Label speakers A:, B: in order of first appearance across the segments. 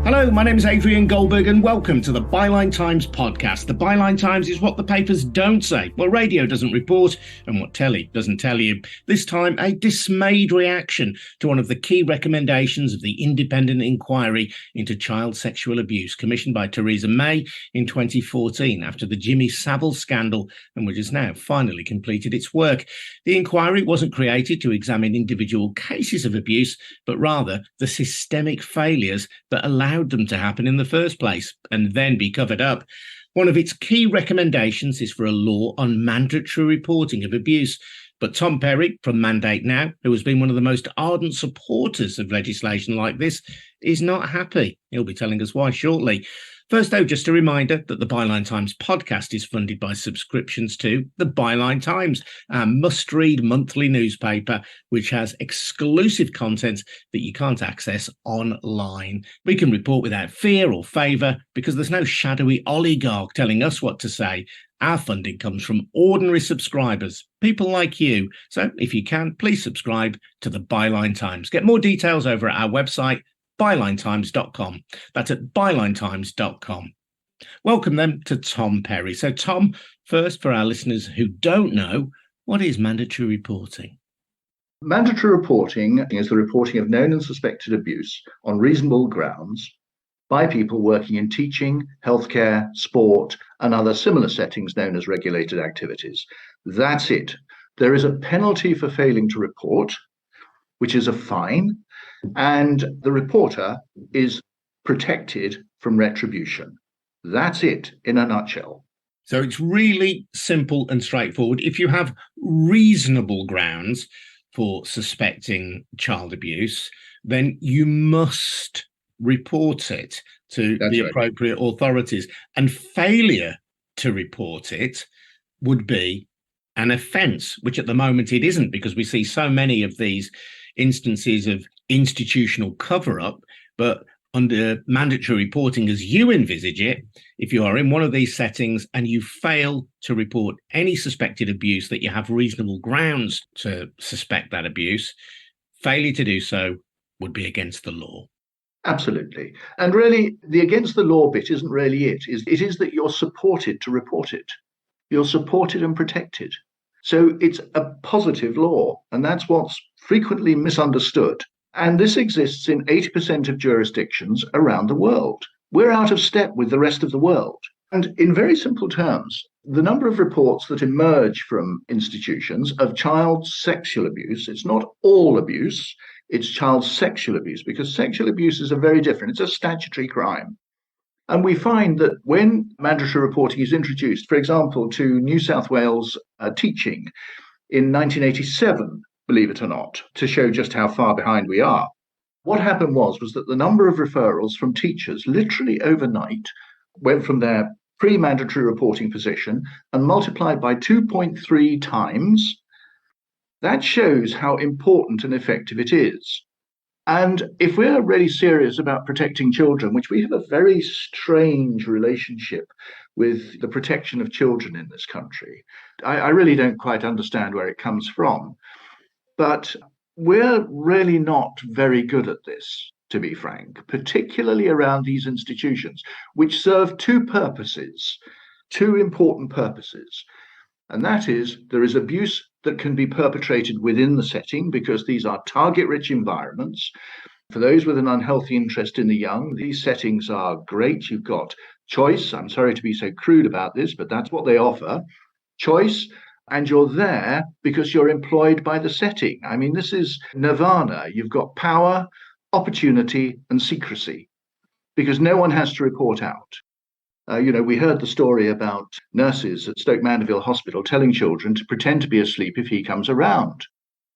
A: Hello, my name is Adrian Goldberg and welcome to the Byline Times podcast. The Byline Times is what the papers don't say, what radio doesn't report and what telly doesn't tell you. This time, a dismayed reaction to one of the key recommendations of the independent inquiry into child sexual abuse commissioned by Theresa May in 2014 after the Jimmy Saville scandal, and which has now finally completed its work. The inquiry wasn't created to examine individual cases of abuse, but rather the systemic failures that allowed them to happen in the first place and then be covered up. One of its key recommendations is for a law on mandatory reporting of abuse. But Tom Perry from Mandate Now, who has been one of the most ardent supporters of legislation like this, is not happy. He'll be telling us why shortly. First, though, just a reminder that the Byline Times podcast is funded by subscriptions to the Byline Times, our must-read monthly newspaper, which has exclusive content that you can't access online. We can report without fear or favour because there's no shadowy oligarch telling us what to say. Our funding comes from ordinary subscribers, people like you. So if you can, please subscribe to the Byline Times. Get more details over at our website, bylinetimes.com. That's at bylinetimes.com. Welcome then to Tom Perry. So Tom, first for our listeners who don't know, what is mandatory reporting?
B: Mandatory reporting is the reporting of known and suspected abuse on reasonable grounds by people working in teaching, healthcare, sport, and other similar settings known as regulated activities. That's it. There is a penalty for failing to report, which is a fine, and the reporter is protected from retribution. That's it in a nutshell.
A: So it's really simple and straightforward. If you have reasonable grounds for suspecting child abuse, then you must report it to the appropriate authorities. And failure to report it would be an offence, which at the moment it isn't, because we see so many of these instances of institutional cover-up. But under mandatory reporting, as you envisage it, if you are in one of these settings and you fail to report any suspected abuse that you have reasonable grounds to suspect that abuse, failure to do so would be against the law.
B: Absolutely. And really, the against the law bit isn't really it. It is that you're supported to report it. You're supported and protected. So it's a positive law, and that's what's frequently misunderstood. And this exists in 80% of jurisdictions around the world. We're out of step with the rest of the world. And in very simple terms, the number of reports that emerge from institutions of child sexual abuse, it's not all abuse, it's child sexual abuse, because sexual abuse is very different. It's a statutory crime. And we find that when mandatory reporting is introduced, for example, to New South Wales teaching in 1987, believe it or not, to show just how far behind we are, what happened was that the number of referrals from teachers literally overnight went from their pre-mandatory reporting position and multiplied by 2.3 times. That shows how important and effective it is. And if we're really serious about protecting children, which we have a very strange relationship with the protection of children in this country, I really don't quite understand where it comes from. But we're really not very good at this, to be frank, particularly around these institutions, which serve two important purposes. And that is, there is abuse that can be perpetrated within the setting because these are target-rich environments. For those with an unhealthy interest in the young, these settings are great. You've got choice. I'm sorry to be so crude about this, but that's what they offer. Choice. And you're there because you're employed by the setting. I mean, this is nirvana. You've got power, opportunity, and secrecy because no one has to report out. We heard the story about nurses at Stoke Mandeville Hospital telling children to pretend to be asleep if he comes around.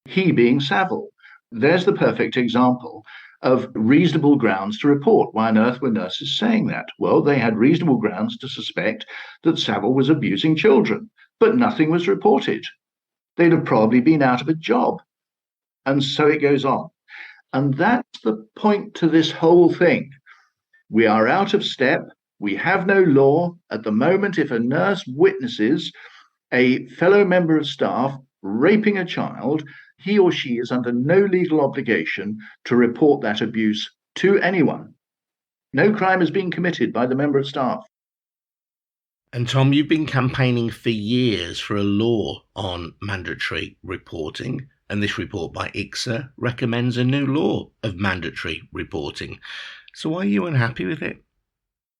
B: He being Saville. There's the perfect example of reasonable grounds to report. Why on earth were nurses saying that? Well, they had reasonable grounds to suspect that Saville was abusing children, but nothing was reported. They'd have probably been out of a job. And so it goes on. And that's the point to this whole thing. We are out of step. We have no law. At the moment, if a nurse witnesses a fellow member of staff raping a child, he or she is under no legal obligation to report that abuse to anyone. No crime has been committed by the member of staff.
A: And Tom, you've been campaigning for years for a law on mandatory reporting, and this report by IICSA recommends a new law of mandatory reporting. So why are you unhappy with it?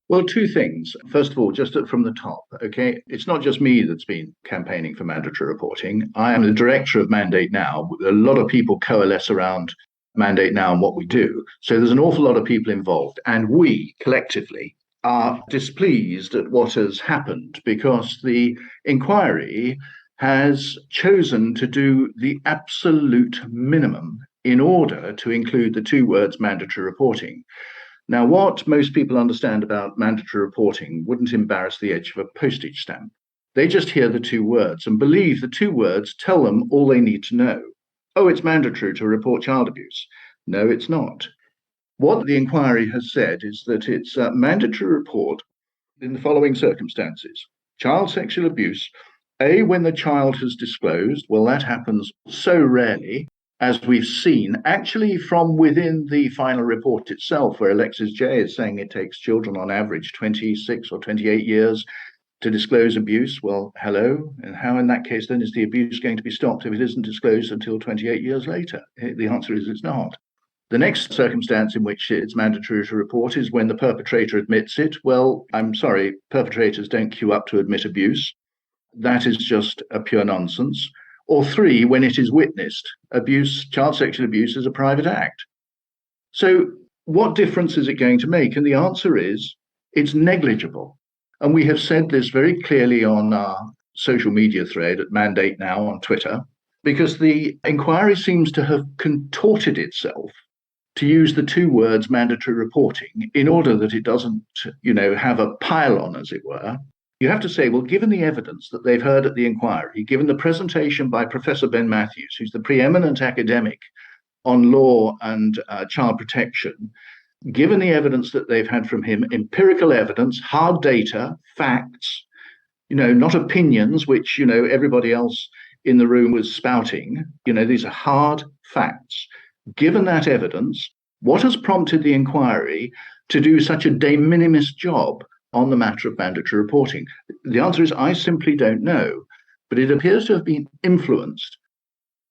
B: Well, two things. First of all, just from the top, okay, it's not just me that's been campaigning for mandatory reporting. I am the director of Mandate Now. A lot of people coalesce around Mandate Now and what we do. So there's an awful lot of people involved. And we collectively are displeased at what has happened because the inquiry has chosen to do the absolute minimum in order to include the two words mandatory reporting. Now, what most people understand about mandatory reporting wouldn't embarrass the edge of a postage stamp. They just hear the two words and believe the two words tell them all they need to know. Oh, it's mandatory to report child abuse. No, it's not. What the inquiry has said is that it's a mandatory report in the following circumstances. Child sexual abuse, A, when the child has disclosed, well, that happens so rarely, as we've seen, actually from within the final report itself, where Alexis Jay is saying it takes children on average 26 or 28 years to disclose abuse. Well, hello. And how in that case then is the abuse going to be stopped if it isn't disclosed until 28 years later? The answer is it's not. The next circumstance in which it's mandatory to report is when the perpetrator admits it. Well, I'm sorry, perpetrators don't queue up to admit abuse. That is just a pure nonsense. Or three, when it is witnessed. Abuse, child sexual abuse is a private act. So what difference is it going to make? And the answer is it's negligible. And we have said this very clearly on our social media thread at Mandate Now on Twitter, because the inquiry seems to have contorted itself to use the two words mandatory reporting in order that it doesn't, have a pile-on, as it were. You have to say, well, given the evidence that they've heard at the inquiry, given the presentation by Professor Ben Matthews, who's the preeminent academic on law and child protection, given the evidence that they've had from him, empirical evidence, hard data, facts, not opinions, which, everybody else in the room was spouting, these are hard facts. Given that evidence, what has prompted the inquiry to do such a de minimis job on the matter of mandatory reporting? The answer is I simply don't know, but it appears to have been influenced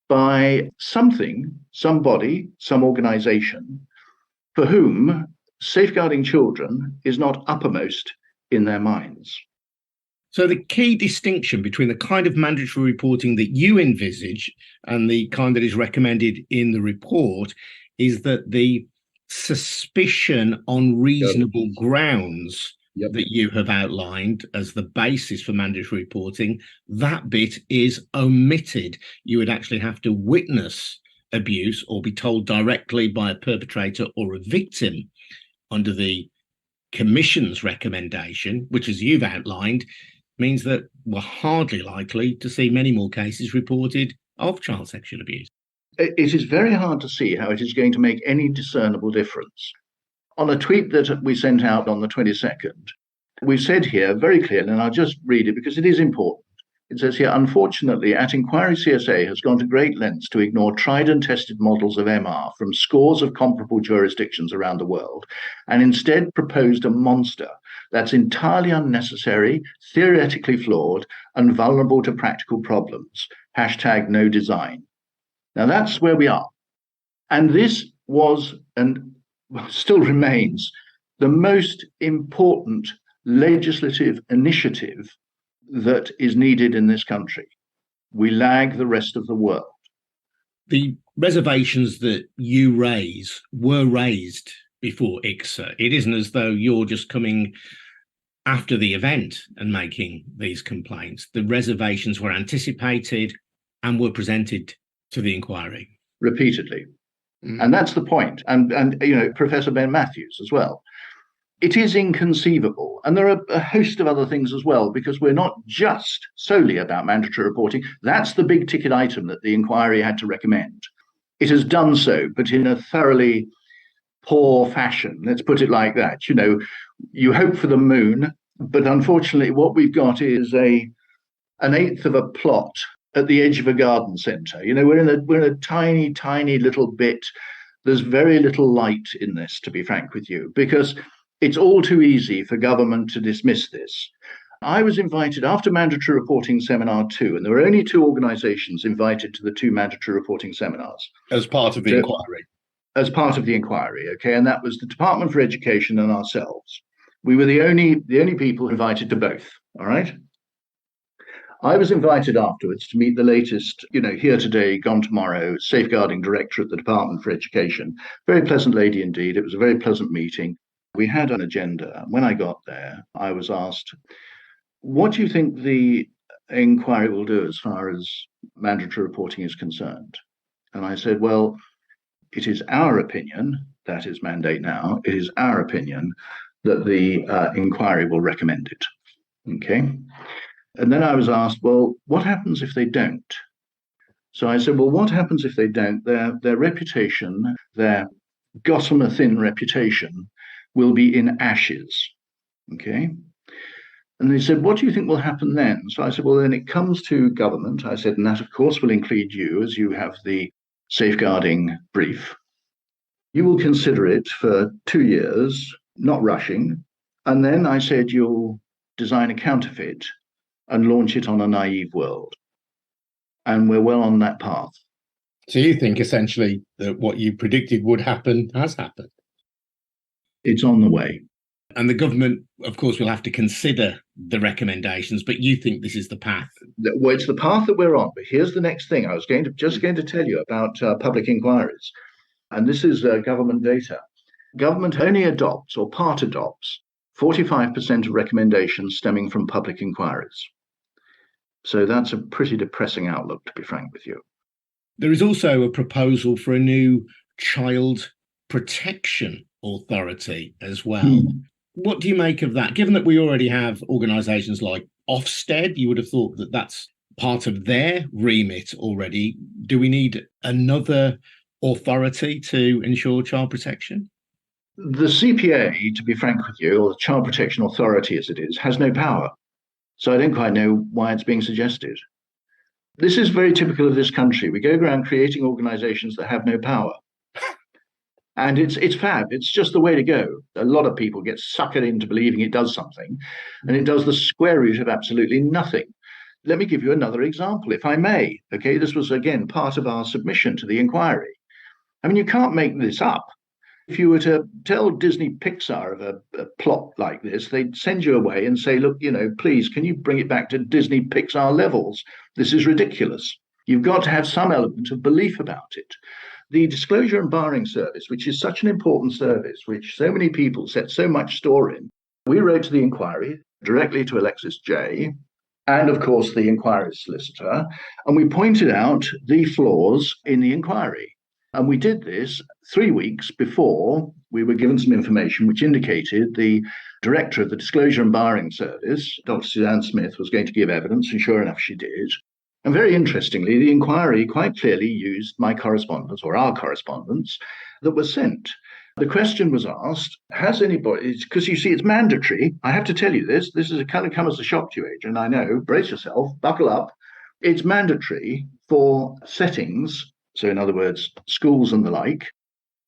B: by something, somebody, some organization for whom safeguarding children is not uppermost in their minds.
A: So the key distinction between the kind of mandatory reporting that you envisage and the kind that is recommended in the report is that the suspicion on reasonable grounds that you have outlined as the basis for mandatory reporting, that bit is omitted. You would actually have to witness abuse or be told directly by a perpetrator or a victim under the Commission's recommendation, which, as you've outlined, means that we're hardly likely to see many more cases reported of child sexual abuse.
B: It is very hard to see how it is going to make any discernible difference. On a tweet that we sent out on the 22nd, we said here very clearly, and I'll just read it because it is important. It says here, unfortunately, at Inquiry CSA has gone to great lengths to ignore tried and tested models of MR from scores of comparable jurisdictions around the world, and instead proposed a monster that's entirely unnecessary, theoretically flawed, and vulnerable to practical problems. #no design. Now that's where we are. And this was and still remains the most important legislative initiative that is needed in this country. We lag the rest of the world.
A: The reservations that you raise were raised before IICSA. It isn't as though you're just coming after the event and making these complaints. The reservations were anticipated and were presented to the inquiry
B: repeatedly. And that's the point. And Professor Ben Matthews as well. It is inconceivable. And there are a host of other things as well, because we're not just solely about mandatory reporting. That's the big ticket item that the inquiry had to recommend. It has done so, but in a thoroughly poor fashion. Let's put it like that. You hope for the moon, but unfortunately what we've got is an eighth of a plot at the edge of a garden centre. We're in a tiny, tiny little bit. There's very little light in this, to be frank with you, because It's all too easy for government to dismiss this. I was invited after mandatory reporting seminar 2, and there were only 2 organisations invited to the 2 mandatory reporting seminars.
A: As part of the inquiry.
B: As part of the inquiry, okay, and that was the Department for Education and ourselves. We were the only people invited to both, all right? I was invited afterwards to meet the latest, here today, gone tomorrow, safeguarding director at the Department for Education. Very pleasant lady indeed. It was a very pleasant meeting. We had an agenda. When I got there, I was asked, what do you think the inquiry will do as far as mandatory reporting is concerned? And I said, well, it is our opinion, that is mandate now, it is our opinion that the inquiry will recommend it. Okay. And then I was asked, well, what happens if they don't? So I said, well, what happens if they don't? Their reputation, their gossamer-thin reputation will be in ashes. Okay. And they said, what do you think will happen then? So I said, well, then it comes to government. I said, and that, of course, will include you, as you have the safeguarding brief. You will consider it for 2 years, not rushing. And then I said, you'll design a counterfeit and launch it on a naive world. And we're well on that path.
A: So you think essentially that what you predicted would happen has happened?
B: It's on the way.
A: And the government, of course, will have to consider the recommendations, but you think this is the path?
B: Well, it's the path that we're on. But here's the next thing. I was going to tell you about public inquiries. And this is government data. Government only adopts or part adopts 45% of recommendations stemming from public inquiries. So that's a pretty depressing outlook, to be frank with you.
A: There is also a proposal for a new child protection authority as well. What do you make of that? Given that we already have organisations like Ofsted, you would have thought that that's part of their remit already. Do we need another authority to ensure child protection?
B: The CPA, to be frank with you, or the Child Protection Authority as it is, has no power. So I don't quite know why it's being suggested. This is very typical of this country. We go around creating organizations that have no power. And it's fab. It's just the way to go. A lot of people get suckered into believing it does something, and it does the square root of absolutely nothing. Let me give you another example, if I may. Okay, this was, again, part of our submission to the inquiry. I mean, you can't make this up. If you were to tell Disney Pixar of a plot like this, they'd send you away and say, look, please, can you bring it back to Disney Pixar levels? This is ridiculous. You've got to have some element of belief about it. The disclosure and barring service, which is such an important service, which so many people set so much store in, we wrote to the inquiry directly to Alexis J. and, of course, the inquiry solicitor, and we pointed out the flaws in the inquiry. And we did this 3 weeks before we were given some information which indicated the director of the Disclosure and Barring Service, Dr. Suzanne Smith, was going to give evidence, and sure enough, she did. And very interestingly, the inquiry quite clearly used my correspondence, or our correspondence, that was sent. The question was asked, has anybody, because you see, it's mandatory. I have to tell you this is a kind of come as a shock to you, Adrian. I know, brace yourself, buckle up. It's mandatory for settings, so in other words, schools and the like,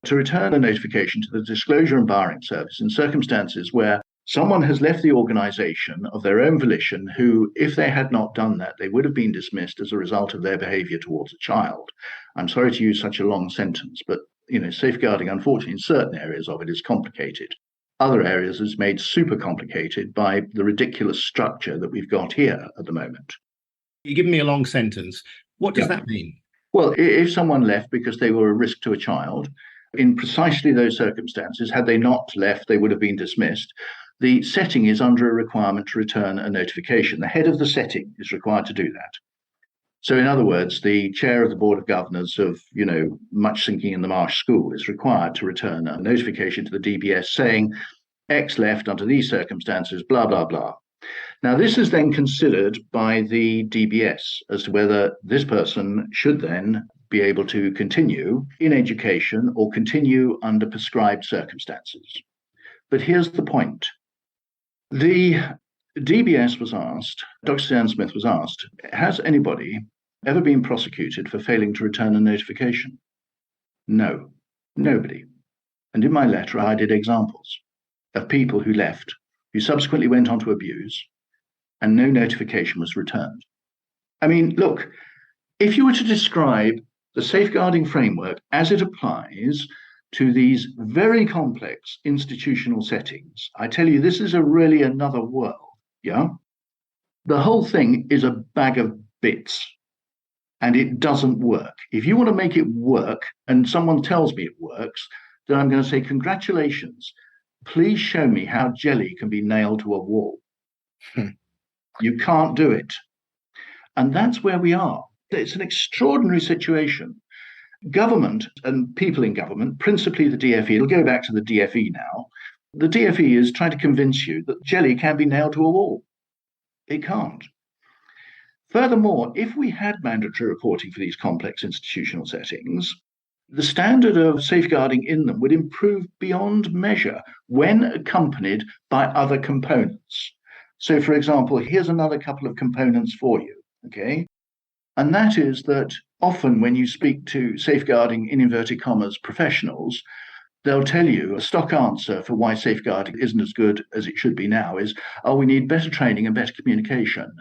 B: to return a notification to the Disclosure and Barring Service in circumstances where someone has left the organisation of their own volition who, if they had not done that, they would have been dismissed as a result of their behaviour towards a child. I'm sorry to use such a long sentence, but safeguarding, unfortunately, in certain areas of it is complicated. Other areas is made super complicated by the ridiculous structure that we've got here at the moment.
A: You give me a long sentence. What does that mean?
B: Well, if someone left because they were a risk to a child, in precisely those circumstances, had they not left, they would have been dismissed. The setting is under a requirement to return a notification. The head of the setting is required to do that. So in other words, the chair of the Board of Governors of, Much Sinking in the Marsh School is required to return a notification to the DBS saying X left under these circumstances, blah, blah, blah. Now, this is then considered by the DBS as to whether this person should then be able to continue in education or continue under prescribed circumstances. But here's the point. The DBS was asked, Dr. Suzanne Smith was asked, has anybody ever been prosecuted for failing to return a notification? No, nobody. And in my letter, I did examples. of people who left, who subsequently went on to abuse, and no notification was returned. I mean, look, if you were to describe the safeguarding framework as it applies to these very complex institutional settings, I tell you, this is really another world. Yeah. The whole thing is a bag of bits and it doesn't work. If you want to make it work and someone tells me it works, then I'm going to say, congratulations. Please show me how jelly can be nailed to a wall. You can't do it. And that's where we are. It's an extraordinary situation. Government and people in government, principally the DfE, it'll go back to the DfE now. The DfE is trying to convince you that jelly can be nailed to a wall. It can't. Furthermore, if we had mandatory reporting for these complex institutional settings, the standard of safeguarding in them would improve beyond measure when accompanied by other components. So, for example, here's another couple of components for you, okay? And that is that often when you speak to safeguarding, in inverted commas, professionals, they'll tell you a stock answer for why safeguarding isn't as good as it should be now is, oh, we need better training and better communication.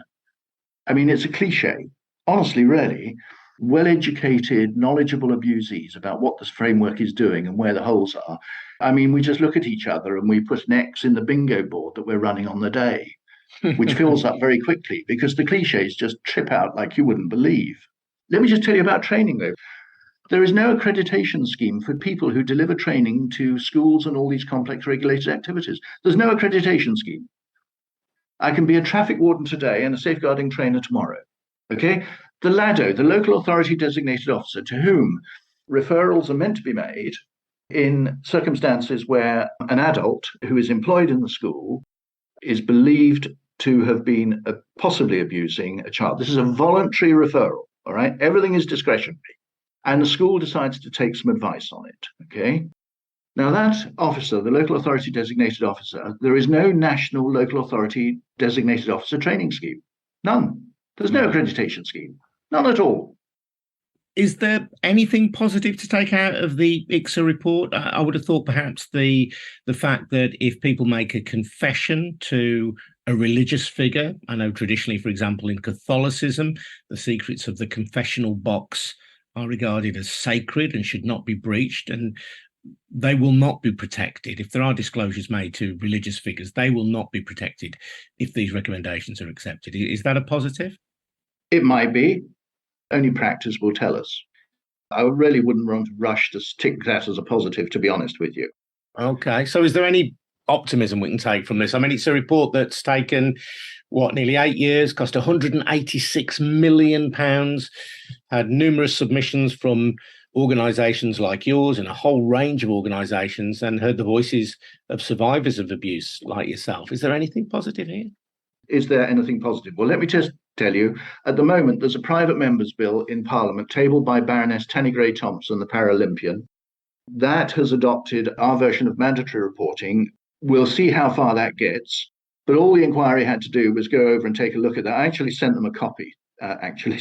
B: I mean, it's a cliche. Honestly, really, well-educated, knowledgeable abusees about what this framework is doing and where the holes are. I mean, we just look at each other and we put an X in the bingo board that we're running on the day, which fills up very quickly because the cliches just trip out like you wouldn't believe. Let me just tell you about training, though. There is no accreditation scheme for people who deliver training to schools and all these complex regulated activities. There's no accreditation scheme. I can be a traffic warden today and a safeguarding trainer tomorrow. Okay? The LADO, the local authority designated officer, to whom referrals are meant to be made in circumstances where an adult who is employed in the school is believed to have been possibly abusing a child. This is a voluntary referral, all right? Everything is discretionary. And the school decides to take some advice on it, okay? Now that officer, the local authority designated officer, there is no national local authority designated officer training scheme. None. There's no accreditation scheme. None at all.
A: Is there anything positive to take out of the IICSA report? I would have thought perhaps the fact that if people make a confession to a religious figure, I know traditionally, for example, in Catholicism, the secrets of the confessional box are regarded as sacred and should not be breached, and they will not be protected. If there are disclosures made to religious figures, they will not be protected if these recommendations are accepted. Is that a positive?
B: It might be. Only practice will tell us. I really wouldn't want to rush to stick that as a positive, to be honest with you.
A: Okay. So is there any optimism we can take from this? I mean, it's a report that's taken, nearly 8 years, cost £186 million, had numerous submissions from organisations like yours and a whole range of organisations, and heard the voices of survivors of abuse like yourself. Is there anything positive here?
B: Is there anything positive? Well, let me just tell you, at the moment, there's a private member's bill in Parliament tabled by Baroness Tanni Grey-Thompson, the Paralympian. That has adopted our version of mandatory reporting. We'll see how far that gets. But all the inquiry had to do was go over and take a look at that. I actually sent them a copy,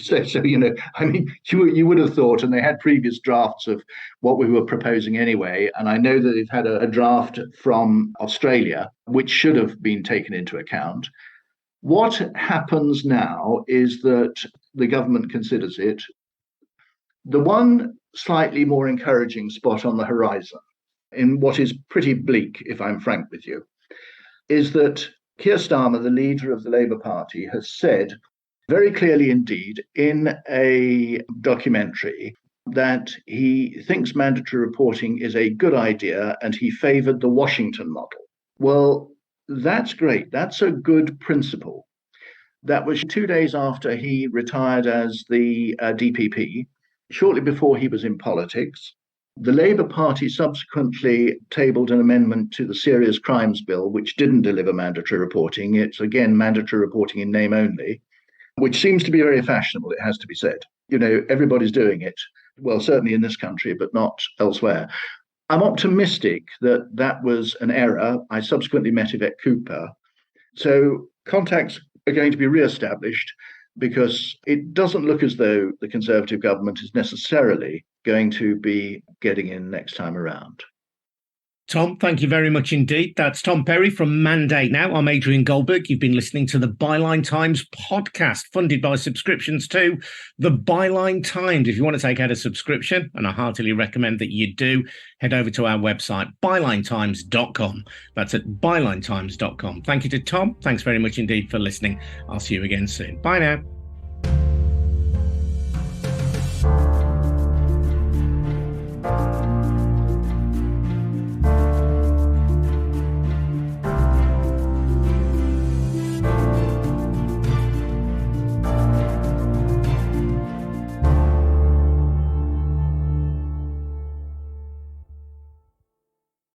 B: So you know, I mean, you would have thought, and they had previous drafts of what we were proposing anyway. And I know that they've had a draft from Australia, which should have been taken into account. What happens now is that the government considers it. The one slightly more encouraging spot on the horizon, in what is pretty bleak, if I'm frank with you, is that Keir Starmer, the leader of the Labour Party, has said very clearly indeed in a documentary that he thinks mandatory reporting is a good idea and he favoured the Washington model. Well, that's great. That's a good principle. That was 2 days after he retired as the DPP, shortly before he was in politics. The Labour Party subsequently tabled an amendment to the Serious Crimes Bill, which didn't deliver mandatory reporting. It's, again, mandatory reporting in name only, which seems to be very fashionable, it has to be said. You know, everybody's doing it. Well, certainly in this country, but not elsewhere. I'm optimistic that that was an error. I subsequently met Yvette Cooper. So contacts are going to be re-established because it doesn't look as though the Conservative government is necessarily going to be getting in next time around.
A: Tom, thank you very much indeed. That's Tom Perry from Mandate Now. I'm Adrian Goldberg. You've been listening to the Byline Times podcast, funded by subscriptions to the Byline Times. If you want to take out a subscription, and I heartily recommend that you do, head over to our website, bylinetimes.com. That's at bylinetimes.com. Thank you to Tom. Thanks very much indeed for listening. I'll see you again soon. Bye now.